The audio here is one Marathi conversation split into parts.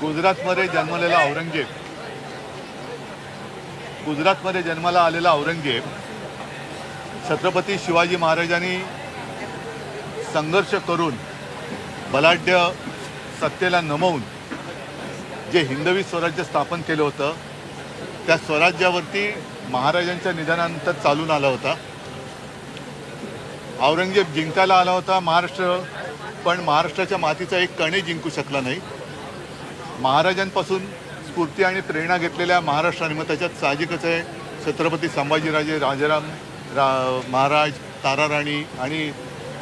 गुजरातमध्ये जन्मलेला औरंगजेब, गुजरातमध्ये जन्माला आलेला औरंगजेब छत्रपती शिवाजी महाराजांनी संघर्ष करून बलाढ्य सत्तेला नमवून जे हिंदवी स्वराज्य स्थापन केलं होतं त्या स्वराज्यावरती महाराजांच्या निधनानंतर चालून आला होता। औरंगजेब जिंकायला आला होता महाराष्ट्र, पण महाराष्ट्राच्या मातीचा एक कणही जिंकू शकला नाही। महाराजांपासून स्फूर्ती आणि प्रेरणा घेतलेल्या महाराष्ट्राने, मग त्याच्यात साहजिकच आहे छत्रपती संभाजीराजे, राजाराम महाराज, ताराराणी आणि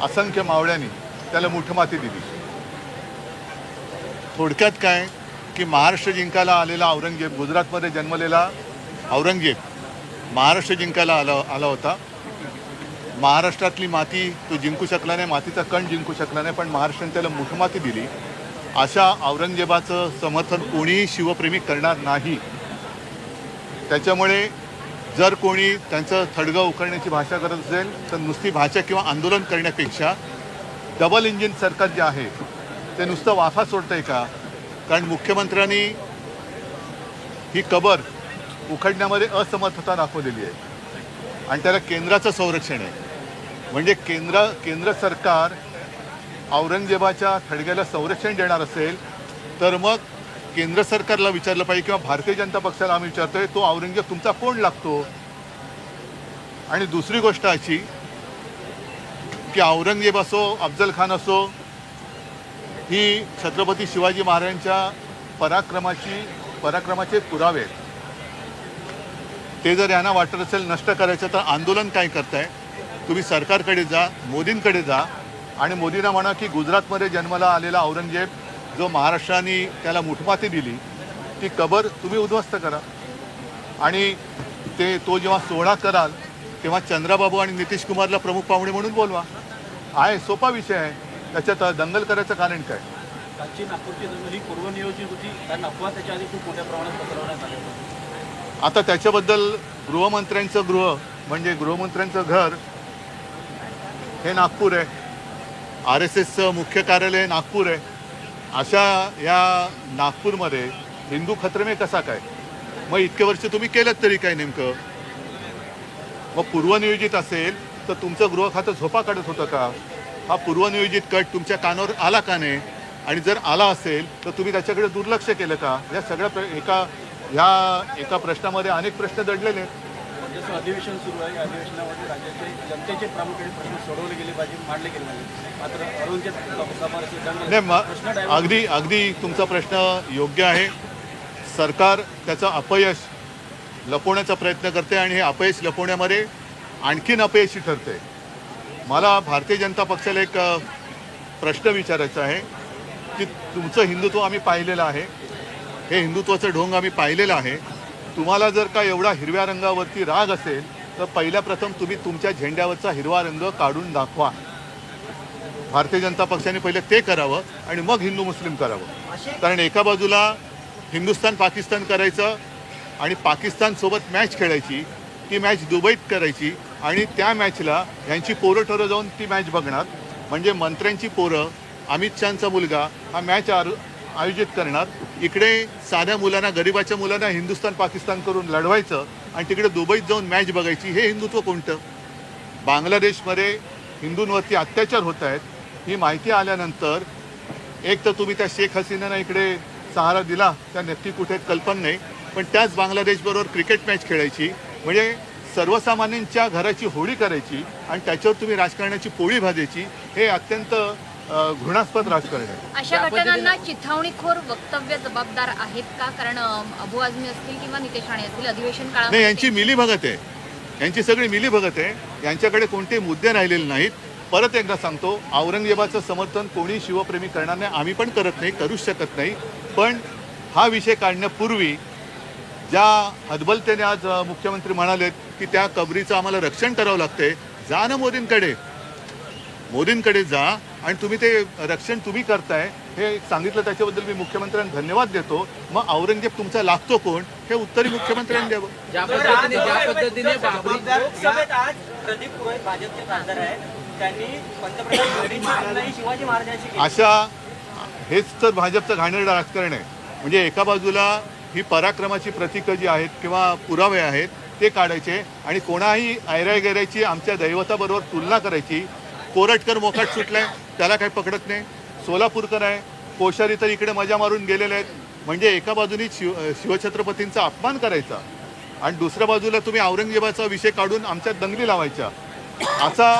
असंख्य मावळ्यांनी त्याला मुठमाती दिली। थोडक्यात काय की महाराष्ट्र जिंकायला आलेला औरंगजेब, गुजरातमध्ये जन्मलेला औरंगजेब महाराष्ट्र जिंकायला आला होता। महाराष्ट्रातली माती तो जिंकू शकला नाही, मातीचा कण जिंकू शकला नाही, पण महाराष्ट्राने त्याला मुठमाती दिली। अशा औरंगजेबाचं समर्थन कोणीही शिवप्रेमी करणार नाही। त्याच्यामुळे जर कोणी त्यांचं थडगं उकरण्याची भाषा करत असेल तर नुसती भाषा किंवा आंदोलन करण्यापेक्षा डबल इंजिन सरकार जे आहे ते नुसतं वाफा सोडतंय का? कारण मुख्यमंत्र्यांनी ही कबर उखडण्यामध्ये असमर्थता दाखवलेली आहे आणि त्याला केंद्राचं संरक्षण आहे। म्हणजे केंद्र सरकार औरंगजेबाच्या थडग्याला संरक्षण देणार असेल तर मग केंद्र सरकारला विचारलं पाहिजे किंवा भारतीय जनता पक्षाला आम्ही विचारतोय, तो औरंगजेब तुमचा कोण लागतो? आणि दुसरी गोष्ट अशी की औरंगजेब असो, अफजल खान असो, ही छत्रपती शिवाजी महाराजांच्या पराक्रमाचे पुरावे आहेत। ते जर यांना वाटत असेल नष्ट करायचं तर आंदोलन काय करताय? तुम्ही सरकारकडे जा, मोदींकडे जा आणि मोदींना म्हणा की गुजरातमध्ये जन्माला आलेला औरंगजेब जो महाराष्ट्राने त्याला मुठमाती दिली ती कबर तुम्ही उद्ध्वस्त करा। आणि तो जेव्हा सोहळा कराल तेव्हा चंद्राबाबू आणि नितीश कुमारला प्रमुख पाहुणे म्हणून बोलवा। आहे सोपा विषय आहे, त्याच्यात दंगल करायचं कारण काय? कालची नागपूरची दंगल ही पूर्वनियोजित होती, कारण अफवा त्याच्या आधी खूप मोठ्या प्रमाणात पसरवण्यात आल्या होत्या। आता त्याच्याबद्दल गृहमंत्र्यांचं घर हे नागपूर आहे, RSSचं मुख्य कार्यालय नागपूर आहे। अशा या नागपूरमध्ये हिंदू खतरे कसा काय? मग इतके वर्ष तुम्ही केलं तरी काय नेमकं? मग पूर्वनियोजित असेल तर तुमचं गृह खातं झोपा काढत होतं का? हा पूर्वनियोजित कट तुमच्या कानावर आला का नाही? आणि जर आला असेल तर तुम्ही त्याच्याकडे दुर्लक्ष केलं का? या सगळ्या एका प्रश्नामध्ये अनेक प्रश्न दडलेले आहेत। जसं अधिवेशन सुरू आहे, या अधिवेशनामध्ये राज्याचे जनतेचे प्रामुख्याने प्रश्न सोडवले गेले पाहिजे, मांडले गेले पाहिजे। मात्र अगदी तुमचा प्रश्न योग्य आहे। सरकार त्याचं अपयश लपवण्याचा प्रयत्न करते आणि हे अपयश लपवण्यामध्ये आणखीन अपयशी ठरते। मला भारतीय जनता पक्षाला एक प्रश्न विचारायचा आहे की तुमचं हिंदुत्व आम्ही पाहिलेलं आहे, हे हिंदुत्वाचं ढोंग आम्ही पाहिलेलं आहे। तुम्हाला जर का एवढा हिरव्या रंगावरती राग असेल तर पहिल्या प्रथम तुम्ही तुमच्या झेंड्यावरचा हिरवा रंग काढून दाखवा। भारतीय जनता पक्षाने पहिले ते करावं आणि मग हिंदू मुस्लिम करावं। कारण एका बाजूला हिंदुस्थान पाकिस्तान करायचं आणि पाकिस्तानसोबत मॅच खेळायची, ती मॅच दुबईत करायची आणि त्या मॅचला यांची पोरं ठरं जाऊन ती मॅच बघणार। म्हणजे मंत्र्यांची पोरं, अमित शहांचा मुलगा हा मॅच आयोजित करणार, इकडे साध्या मुलांना, गरिबाच्या मुलांना हिंदुस्थान पाकिस्तान करून लढवायचं आणि तिकडे दुबईत जाऊन मॅच बघायची। हे हिंदुत्व कोणतं? बांगलादेशमध्ये हिंदूंवरती अत्याचार होत आहेत ही माहिती आल्यानंतर एक तर तुम्ही त्या शेख हसीनांना इकडे सहारा दिला, त्या नक्की कुठे कल्पना नाही, पण त्याच बांगलादेशबरोबर क्रिकेट मॅच खेळायची। म्हणजे सर्वसामान्यांच्या घराची होळी करायची आणि त्याच्यावर तुम्ही राजकारणाची पोळी भाजायची। हे अत्यंत घृणास्पद राजकारण आहे। अशा घटनांना चिथावणीखोर वक्तव्य जबाबदार आहेत का? कारण अबू आझमी असतील किंवा नितेश राणे असतील अधिवेशन काळात नाही, यांची मिलीभगत आहे, यांची सगळी मिलीभगत आहे, यांच्याकडे कोणते मुद्दे राहिलेले नाहीत। परत एकदा सांगतो, औरंगजेबाचं समर्थन कोणी शिवप्रेमी करणार नाही, आम्ही पण करत नाही, करूच शकत नाही। पण हा विषय काढण्यापूर्वी ज्या हतबलतेने आज मुख्यमंत्री म्हणालेत की त्या कबरीचं आम्हाला रक्षण करावं लागतंय, जा ना मोदींकडे जा आणि तुम्ही ते रक्षण तुम्ही करताय हे सांगितलं, त्याच्याबद्दल मी मुख्यमंत्र्यांना धन्यवाद देतो। मग औरंगजेब तुमचा लागतो कोण हे उत्तरी मुख्यमंत्र्यांनी द्यावं। ज्या पद्धतीने प्रदीप पुरोहित भाजपचे खासदार आहेत, त्यांनी पंतप्रधान मोदींची तुलना शिवाजी महाराजांशी केली। अशा हेच तर भाजपचं घाणेरडं राजकारण आहे। म्हणजे एका बाजूला ही पराक्रमाची प्रतीकं जी आहेत किंवा पुरावे आहेत ते काढायचे आणि कोणाही ऐरागैरायची आमच्या दैवताबरोबर तुलना करायची. कोरटकर मोकाट सुटलाय, त्याला काही पकडत नाही. सोलापूरकर आहे, कोश्यारी तर इकडे मजा मारून गेलेले आहेत. म्हणजे एका बाजूनी शिवछत्रपतींचा अपमान करायचा आणि दुसऱ्या बाजूला तुम्ही औरंगजेबाचा विषय काढून आमच्यात दंगली लावायच्या. असा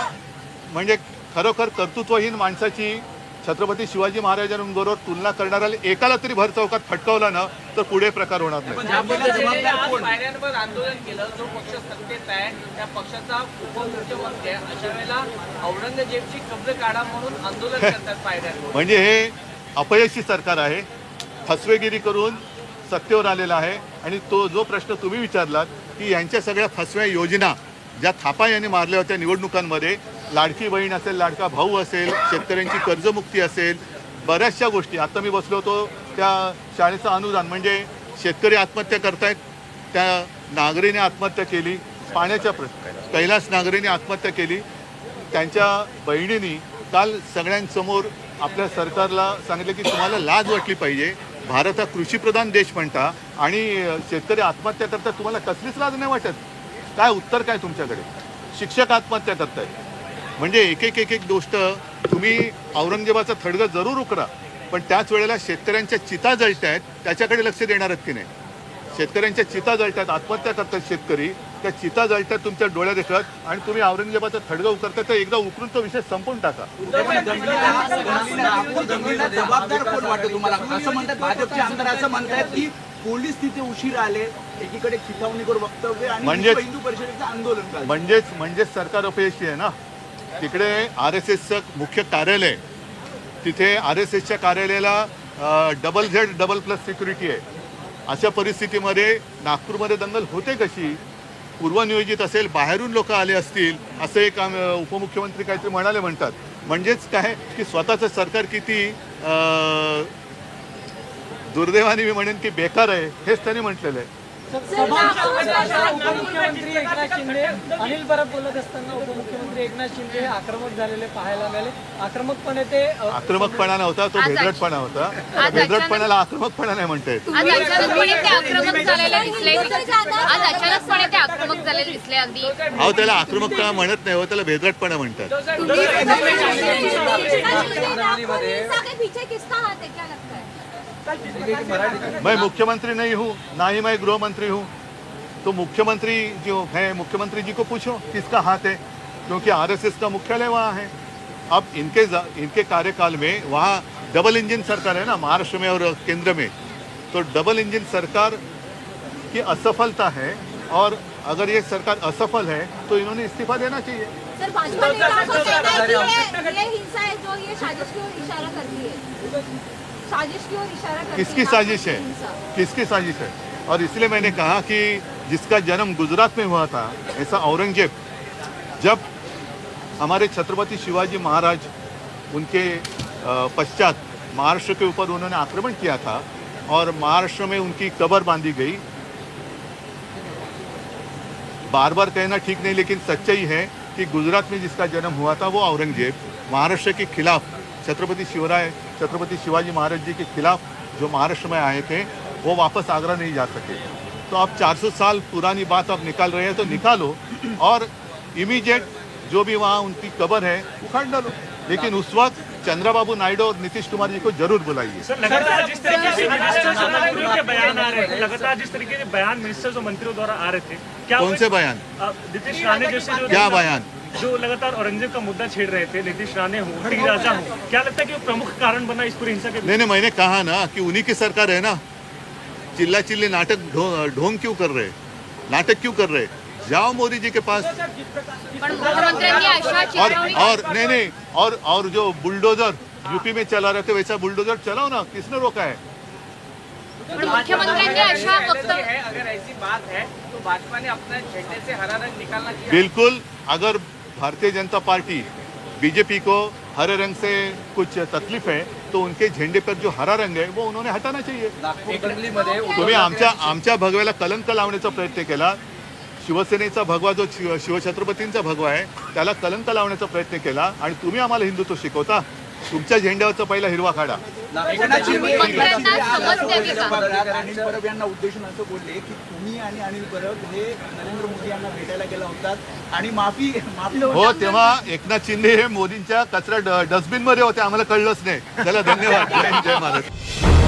म्हणजे खरोखर कर्तृत्वहीन माणसाची छत्रपती शिवाजी महाराजांबरोबर तुलना करणाऱ्याला एकाला तरी भर चौकात फटकावला ना तर पुढे प्रकार होणार नाही. पायऱ्यांवर आंदोलन केलं, जो पक्ष सत्तेत आहे त्या पक्षाचा उपमुख्यमंत्री आहे, अशा वेळेला औरंगजेबची कब्र काढा म्हणून आंदोलन करतात पायऱ्यांवर. म्हणजे हे अपयशी सरकार आहे, फसवेगिरी करून सत्तेवर आलेला आहे. आणि तो जो प्रश्न तुम्ही विचारलात की यांच्या सगळ्या फसव्या योजना ज्या थापा यांनी मारल्या होत्या निवडणुकांमध्ये, लाडकी बहीण असेल, लाडका भाऊ असेल, शेतकऱ्यांची कर्जमुक्ती असेल, बऱ्याचशा गोष्टी. आता मी बसलो होतो त्या शाळेचं अनुदान, म्हणजे शेतकरी आत्महत्या करतायत, त्या नागरीने आत्महत्या केली, पाण्याच्या कैलास नागरीने आत्महत्या केली. त्यांच्या बहिणींनी काल सगळ्यांसमोर आपल्या सरकारला सांगितलं की तुम्हाला लाज वाटली पाहिजे, भारत हा कृषीप्रधान देश म्हणता आणि शेतकरी आत्महत्या करतात, तुम्हाला कसलीच लाज नाही वाटत? काय उत्तर काय तुमच्याकडे? शिक्षक आत्महत्या करतायत. म्हणजे एक एक एक एक गोष्ट तुम्ही औरंगजेबाचं थडगं जरूर उकरा, पण त्याच वेळेला शेतकऱ्यांच्या चिता जळत आहेत त्याच्याकडे लक्ष देणार आहेत की नाही? शेतकऱ्यांच्या चिता जळतात, आत्महत्या करतात शेतकरी, त्या चिता जळतात तुमच्या डोळ्या देखत आणि तुम्ही औरंगजेबाचं थडगं उकरता. तर एकदा उकरून तो विषय संपून टाका. जबाबदार कोण वाटतं तुम्हाला? असं म्हणतात भाजपचे आमदार, असं म्हणतात की पोलीस तिथे उशीर आले, एकीकडे चिथावणीकर वक्तव्य आणि म्हणजेच- विश्व हिंदू परिषदेचं आंदोलन झालं. म्हणजेच सरकार अपयशी आहे ना. तिकडे RSSचं मुख्य कार्यालय, तिथे RSSच्या कार्यालयाला डबल+ सिक्युरिटी आहे. अशा परिस्थितीमध्ये नागपूरमध्ये दंगल होते कशी? पूर्वनियोजित असेल, बाहेरून लोक आले असतील, असं एक उपमुख्यमंत्री काहीतरी म्हणाले म्हणतात. म्हणजेच काय की स्वतःचं सरकार किती दुर्दैवाने मी म्हणेन की बेकार आहे, हेच त्यांनी म्हटलेलं आहे. उपमुख्यमंत्री एकनाथ शिंदे, अनिल परब बोलत असताना उपमुख्यमंत्री एकनाथ शिंदे हे आक्रमक झालेले पाहायला मिळाले. आक्रमकपणे ते आक्रमकपणा नव्हता, तो भेदरटपणा होता. भेदरटपणाला आक्रमकपणा नाही म्हणतायत. आज अचानकपणे ते आक्रमक झालेले दिसले. आज अचानकपणे ते आक्रमक झालेले दिसले. अगदी अहो, त्याला आक्रमकपणा म्हणत नाही हो, त्याला भेदरटपणा म्हणतात. मैं मुख्यमंत्री नहीं हूँ, ना ही मैं गृह मंत्री हूँ. तो मुख्यमंत्री जो है, मुख्यमंत्री जी को पूछो किसका हाथ है, क्योंकि RSS का मुख्यालय वहाँ है. अब इनके कार्यकाल में वहाँ डबल इंजन सरकार है ना, महाराष्ट्र में और केंद्र में. तो डबल इंजन सरकार की असफलता है और अगर ये सरकार असफल है तो इन्होंने इस्तीफा देना चाहिए. सर, भाजपा नेता को कहना है कि ये हिंसा है जो ये साजिश की ओर इशारा करती है. साजिश की ओर इशारा करती है. किसकी साजिश है? किसकी साजिश है? और इसलिए मैंने कहा कि जिसका जन्म गुजरात में हुआ था, ऐसा औरंगजेब, जब हमारे छत्रपति शिवाजी महाराज उनके पश्चात महाराष्ट्र के ऊपर उन्होंने आक्रमण किया था और महाराष्ट्र में उनकी कब्र बांधी गई. बार बार कहना ठीक नहीं, लेकिन सच्चाई है कि गुजरात में जिसका जन्म हुआ था वो औरंगजेब महाराष्ट्र के खिलाफ, छत्रपति शिवाजी महाराज जी के खिलाफ जो महाराष्ट्र में आए थे, वो वापस आगरा नहीं जा सके. तो आप 400 साल पुरानी बात आप निकाल रहे हैं तो निकालो और इमीडिएट जो भी वहाँ उनकी कब्र है उखाड़ डालो. लेकिन उस वक्त चंद्रबाबू नायडू और नीतीश कुमार जी को जरूर बुलाइए. लगातार जिस तरीके से मंत्रियों के बयान आ रहे हैं, लगातार जिस तरीके से बयान मिनिस्टर्स और मंत्रियों द्वारा आ रहे थे, क्या कौन से बयान? नीतीश राणे जैसे जो क्या बयान? जो लगातार औरंगजेब का मुद्दा छेड़ रहे थे, नीतीश राणे हो, टी राजा हो, क्या लगता है कि वो प्रमुख कारण बना इस पूरी हिंसा के? नहीं, मैंने कहा ना कि उन्हीं की सरकार है ना. चिल्ला चिल्ली नाटक ढोंग क्यों कर रहे, नाटक क्यों कर रहे? जाओ मोदी जी के पास. पण मुख्यमंत्र्यांनी अशा चिरवणी और नहीं और जो बुलडोजर यूपी में चला रहे थे वैसा बुलडोजर चलाओ ना. किसने रोका है? पण मुख्यमंत्र्यांनी अशा वक्तव्य है, अगर ऐसी बात है तो भाजपा ने अपने झंडे से हरा रंग निकालना चाहिए. बिल्कुल. अगर भारतीय जनता पार्टी बीजेपी को हरे रंग से कुछ तकलीफ है तो उनके झंडे पर जो हरा रंग है वो उन्होंने हटाना चाहिए. तुम्ही आमच्या भगव्याला कलंक लावण्याचा प्रयत्न केला. शिवसेनेचा भगवा जो शिवछत्रपतींचा भगवा आहे त्याला कलंक लावण्याचा प्रयत्न केला आणि तुम्ही आम्हाला हिंदुत्व शिकवता. तुमच्या झेंड्यावरचा पहिला हिरवा काढा. एकनाथ शिंदे मंत्र्यांना समज द्यावी का? सभागृहात अनिल परब यांना उद्देशून असं बोलले की तुम्ही आणि अनिल परब हे नरेंद्र मोदी यांना भेटायला गेला होतात आणि माफी हो, तेव्हा एकनाथ शिंदे हे मोदींच्या कचरा डस्टबिन मध्ये होते, आम्हाला कळलंच नाही. त्याला धन्यवाद. जय हिंद, जय महाराष्ट्र.